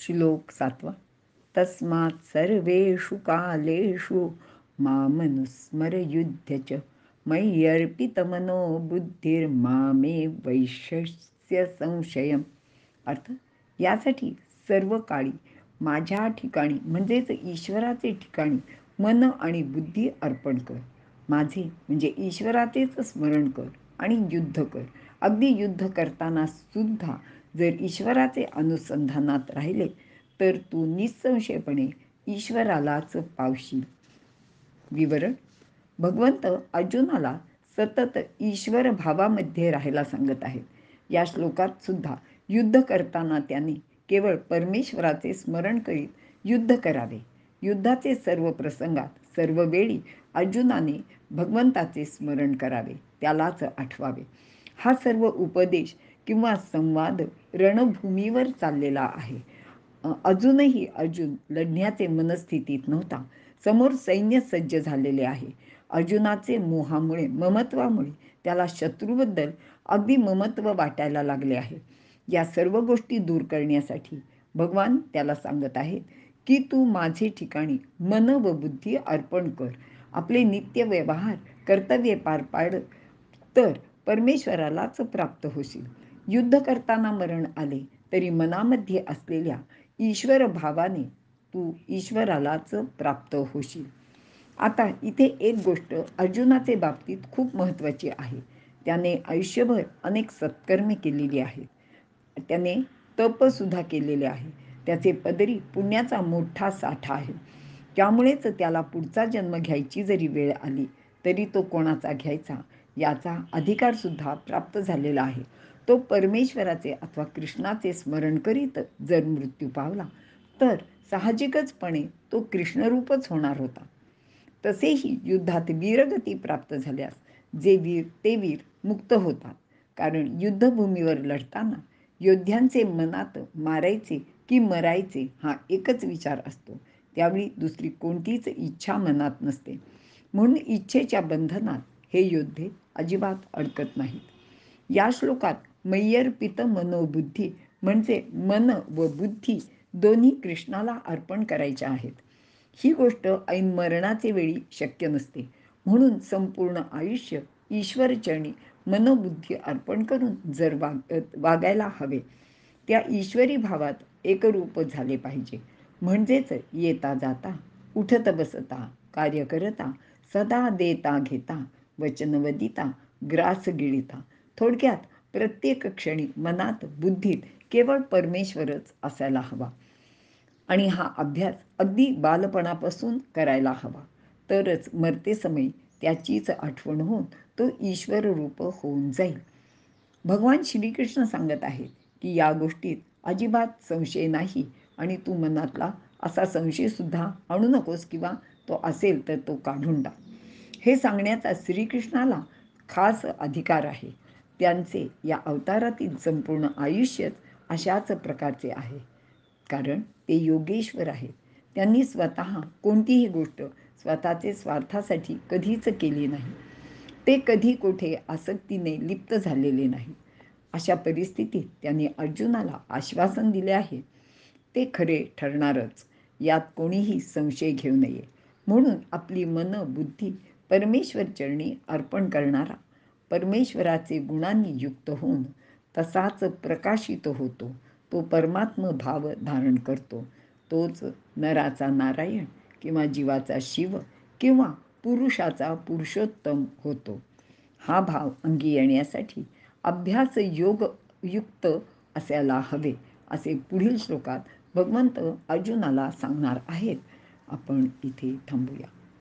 श्लोक 7. तस्मात् सर्वेषु कालेषु मामनुस्मरयुध्य च मय्यर्पितमनो बुद्धिर्मामे वैश्यस्य संशयम्. अर्थ, यासाठी सर्व काळी माझ्या ठिकाणी म्हणजेच ईश्वराचे ठिकाणी मन आणि बुद्धी अर्पण कर. माझे म्हणजे ईश्वराचेच स्मरण कर आणि युद्ध कर. अगदी युद्ध करताना सुद्धा जर ईश्वराचे अनुसंधानात राहिले तर तू निसंशयपणे ईश्वरालाच पावशील. विवरण: भगवंत अर्जुनाला सतत ईश्वर भावामध्ये राहायला सांगत आहेत. या श्लोकात सुद्धा युद्ध करताना त्याने केवळ परमेश्वराचे स्मरण करीत युद्ध करावे. युद्धाचे सर्व प्रसंगात सर्व वेळी अर्जुनाने भगवंताचे स्मरण करावे, त्यालाच आठवावे. हा सर्व उपदेश किंवा संवाद रणभूमीवर चाललेला आहे. अजूनही अर्जुन लढण्याचे मनस्थितीत नव्हता. समोर सैन्य सज्ज झालेले आहे. अर्जुनाचे मोहामुळे, ममत्वामुळे त्याला शत्रूबद्दल अगदी ममत्व वाटायला लागले आहे. या सर्व गोष्टी दूर करण्यासाठी भगवान त्याला सांगत आहेत की तू माझे ठिकाणी मन व बुद्धी अर्पण कर. आपले नित्य व्यवहार, कर्तव्ये पार पाड, तर परमेश्वरालाच प्राप्त होशील. युद्ध करताना मरण आले तरी मनामध्ये असलेल्या ईश्वर भावाने तू ईश्वरालाच प्राप्त होशील. आता इथे एक गोष्ट अर्जुनाचे बाबतीत खूप महत्त्वाची आहे. त्याने आयुष्यभर अनेक सत्कर्मे केलेली आहेत. त्याने तपसुद्धा केलेले आहे. त्याचे पदरी पुण्याचा मोठा साठा आहे. त्यामुळेच त्याला पुढचा जन्म घ्यायची जरी वेळ आली तरी तो कोणाचा घ्यायचा याचा अधिकारसुद्धा प्राप्त झालेला आहे. तो परमेश्वराचे अथवा कृष्णाचे स्मरण करीत जर मृत्यू पावला तर साहजिकचपणे तो कृष्णरूपच होणार होता. तसेही युद्धात वीरगती प्राप्त झाल्यास जे वीर ते वीर मुक्त होतात. कारण युद्धभूमीवर लढताना योद्ध्यांचे मनात मारायचे की मरायचे हा एकच विचार असतो. त्यावेळी दुसरी कोणतीच इच्छा मनात नसते. म्हणून इच्छेच्या बंधनात हे योद्धे अजिबात अडकत नाहीत. या श्लोकात मय्यर्पित मनोबुद्धी म्हणजे मन व बुद्धी दोन्ही कृष्णाला अर्पण करायच्या आहेत. ही गोष्ट ऐन मरणाचे वेळी शक्य नसते. म्हणून संपूर्ण आयुष्य ईश्वरचरणी मनोबुद्धी अर्पण करून जर वागायला हवे. त्या ईश्वरी भावात एकरूप झाले पाहिजे. म्हणजेच येता जाता, उठत बसता, कार्य करता, सदा देता घेता, वचन वदिता, ग्रास गिळिता, थोडक्यात प्रत्येक क्षणी मनात बुद्धीत केवळ परमेश्वरच असायला हवा. आणि हा अभ्यास अगदी बालपणापासून करायला हवा. तरच मरते समय त्याचीच आठवण होऊन तो ईश्वर रूप होऊन जाईल. भगवान श्रीकृष्ण सांगत आहेत की या गोष्टीत अजिबात संशय नाही आणि तू मनातला असा संशयसुद्धा आणू नकोस किंवा तो असेल तर तो काढून टाक. हे सांगण्याचा श्रीकृष्णाला खास अधिकार आहे. त्यांचे या अवतारातील संपूर्ण आयुष्यच अशाच प्रकारचे आहे. कारण ते योगेश्वर आहेत. त्यांनी स्वतः कोणतीही गोष्ट स्वतःचे स्वार्थासाठी कधीच केली नाही. ते कधी कोठे आसक्तीने लिप्त झालेले नाही. अशा परिस्थितीत त्यांनी अर्जुनाला आश्वासन दिले आहे. ते खरे ठरणारच, यात कोणीही संशय घेऊ नये. म्हणून आपली मन बुद्धी परमेश्वर चरणी अर्पण करणारा परमेश्वराचे गुणांनी युक्त होऊन तसाच प्रकाशित होतो. तो परमात्म भाव धारण करतो. तोच नराचा नारायण किंवा जीवाचा शिव किंवा पुरुषाचा पुरुषोत्तम होतो. हा भाव अंगी येण्यासाठी अभ्यास योग युक्त असायला हवे असे पुढील श्लोकात भगवंत अर्जुनाला सांगणार आहेत. आपण इथे थांबूया.